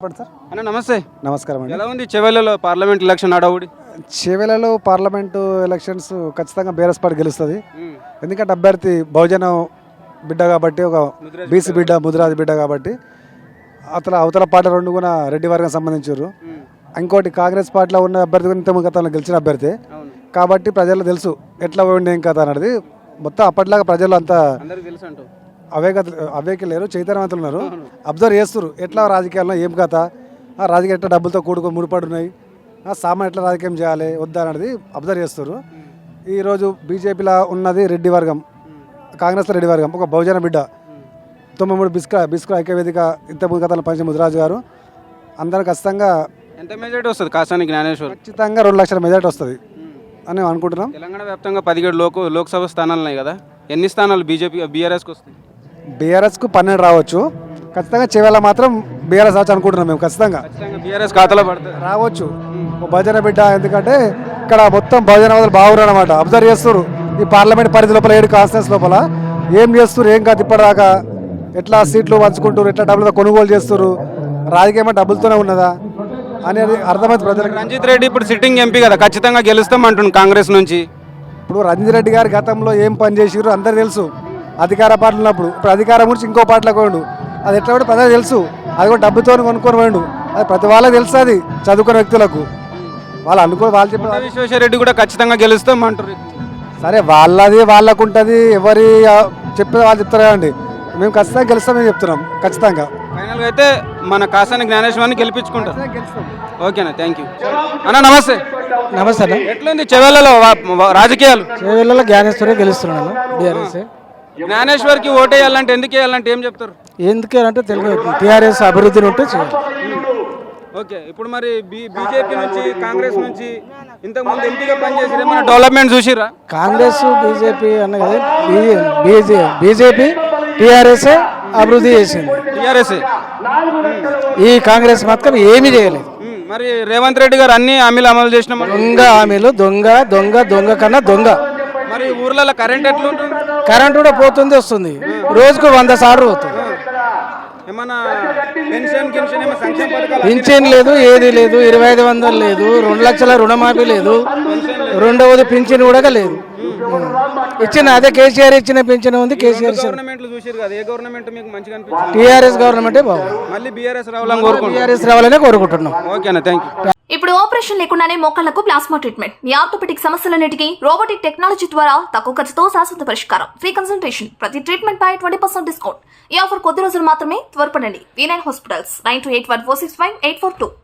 Sir అన్న నమస్తే. నమస్కారం అండి. ఎలా ఉంది చెవెళ్లలో పార్లమెంట్ ఎలక్షన్ హడావుడి? చేవెలలో పార్లమెంటు ఎలక్షన్స్ ఖచ్చితంగా బీఆర్ఎస్ పార్టీ గెలుస్తుంది. ఎందుకంటే అభ్యర్థి బహుజన బిడ్డ కాబట్టి, ఒక బీసీ బిడ్డ, ముదిరాజు బిడ్డ కాబట్టి అవతల పార్టీ రెండు కూడా రెడ్డి వర్గం సంబంధించారు. ఇంకోటి కాంగ్రెస్ పార్టీలో ఉన్న అభ్యర్థి కూడా ఇంతకు గతంలో గెలిచిన అభ్యర్థి కాబట్టి ప్రజలు తెలుసు ఎట్లా పోయింది ఏం కథ అనేది. మొత్తం అప్పటిలాగా ప్రజలు అంతా అవేకి లేరు, చైతన్యవంతులు ఉన్నారు. అబ్జర్వ్ చేస్తారు ఎట్లా రాజకీయాల్లో ఏం కథ, రాజకీయ ఎట్లా డబ్బులతో ముడిపడి ఉన్నాయి, సామాన్ ఎట్లా రాజకీయం చేయాలి వద్దా అనేది అబ్జర్వ్ చేస్తారు. ఈరోజు బీజేపీలో ఉన్నది రెడ్డి వర్గం, కాంగ్రెస్లో రెడ్డి వర్గం, ఒక బహుజన బిడ్డ 93 బిస్కుల ఐక్యవేదిక ఇంతకుముందు గతంలో పనిచేసిన ముదిరాజు గారు. అందరూ ఖచ్చితంగా ఎంత మెజారిటీ వస్తుంది కాసాని జ్ఞానేశ్వర్? ఖచ్చితంగా 2 లక్షల మెజారిటీ వస్తుంది అని అనుకుంటున్నాం. తెలంగాణ వ్యాప్తంగా 17 లోక్సభ స్థానాలు ఉన్నాయి కదా, ఎన్ని స్థానాలు బీఆర్ఎస్కి వస్తాయి? బీఆర్ఎస్కు 12 రావచ్చు. ఖచ్చితంగా చేవేళ మాత్రం బీఆర్ఎస్ రావచ్చు అనుకుంటున్నాం మేము. ఖచ్చితంగా బీఆర్ఎస్ ఖాతాలో పడుతుంది, రావచ్చు భజన బిడ్డ. ఎందుకంటే ఇక్కడ మొత్తం భజనవాదులు బాగున్నారు అనమాట. అబ్జర్వ్ చేస్తారు ఈ పార్లమెంట్ పరిధి లోపల 7 కాన్స్టిట్యూన్స్ లోపల ఏం చేస్తారు, ఏం కాదు ఇప్పటిదాకా, ఎట్లా సీట్లు పంచుకుంటారు, ఎట్లా డబ్బులతో కొనుగోలు చేస్తారు, రాజకీయం డబ్బులతోనే ఉన్నదా అనేది అర్థమైంది ప్రజలకు. రంజిత్ రెడ్డి ఇప్పుడు సిట్టింగ్ ఎంపీ కదా, ఖచ్చితంగా గెలుస్తాం అంటుంది కాంగ్రెస్ నుంచి. ఇప్పుడు రంజిత్ రెడ్డి గారు గతంలో ఏం పని చేసిర్రు అందరు తెలుసు. అధికార పార్టీ ఉన్నప్పుడు, ఇప్పుడు అధికారం గురించి ఇంకో పార్టీలోకి పోయిండు, అది ఎట్లా కూడా ప్రజలకు తెలుసు. అది కూడా డబ్బుతో కొనుక్కొని పోయిండు, అది ప్రతి వాళ్ళకి తెలుసు. అది చదువుకున్న వ్యక్తులకు వాళ్ళు వాళ్ళు చెప్పిన విశ్వేశ్వరరెడ్డి కూడా ఖచ్చితంగా గెలుస్తాం అంటారు. సరే వాళ్ళది వాళ్ళకు ఉంటుంది, ఎవరి చెప్పేది వాళ్ళు చెప్తారు కదండి. మేము ఖచ్చితంగా గెలుస్తామని చెప్తున్నాం. ఖచ్చితంగా ఫైనల్గా అయితే మన కాసాని జ్ఞానేశ్వర్ని గెలిపించుకుంటాం. ఓకేనా, థ్యాంక్ యూ అన్న. నమస్తే. నమస్తే అన్న. ఎట్లుంది చెవెళ్లలో రాజకీయాలు? చేవెళ్ళలో జ్ఞానేశ్వరే గెలుస్తున్నాను బీఆర్ఎస్. జ్ఞానేశ్వర్కి ఓటేయాలంటే ఎందుకు వేయాలంటే ఏం చెప్తారు? ఎందుకంటే తెలుగు టీఆర్ఎస్ అభివృద్ధిని ఉంటే చేయాలి. ఓకే, ఇప్పుడు మరి బీజేపీ నుంచి కాంగ్రెస్ నుంచి ఇంతకుముందు ఎంపీగా పనిచేసి ఏమైనా డెవలప్మెంట్ చూసిరా? కాంగ్రెస్ బీజేపీ అన్న కదా, బీజేపీ టీఆర్ఎస్ అభివృద్ధి చేసింది. టీఆర్ఎస్ ఈ కాంగ్రెస్ మాత్రం ఏమీ చేయలేదు. మరి రేవంత్ రెడ్డి గారు అన్ని హామీలు అమలు చేసిన దొంగ హామీలు, దొంగ దొంగ దొంగ కన్నా దొంగ. మరి ఊర్లలో కరెంట్ ఎట్లుంటుంది? కరెంట్ కూడా పోతుంది వస్తుంది, రోజుకు 100 సార్లు పోతుంది. ఏమన్నా పెన్షన్ ఏమైనా సంక్షేమ పథకాలు? పింఛన్ లేదు, ఏది లేదు. 2500 లేదు, 2 లక్షల రుణమాఫీ లేదు, రెండవది పింఛన్ కూడా లేదు. ఇచ్చిన అదే కేసీఆర్ ఇచ్చిన పింఛన్ ఉంది. కేసీఆర్ గవర్నమెంట్లు చూసారు కదా, ఏ గవర్నమెంట్ మీకు మంచిగా అనిపించింది? టీఆర్ఎస్ గవర్నమెంటే బాగుంది. మళ్ళీ బీఆర్ఎస్ రావాలని రావాలనే కోరుకుంటున్నాం. ఓకేనా, థ్యాంక్ యూ. ఇప్పుడు ఆపరేషన్ లేకుండానే మోకాళ్లకు ప్లాస్మా ట్రీట్మెంట్, మీ ఆర్థోపెటిక్ సమస్యలన్నిటికీ రోబోటిక్ టెక్నాలజీ ద్వారా తక్కువ ఖర్చుతో శాశ్వత పరిష్కారం, ఫ్రీ కన్సల్టేషన్, ప్రతి ట్రీట్మెంట్ పై 20% డిస్కౌంట్. ఈ ఆఫర్ కొద్ది రోజులు మాత్రమే, త్వరపడండి. V9 hospitals 9281465842.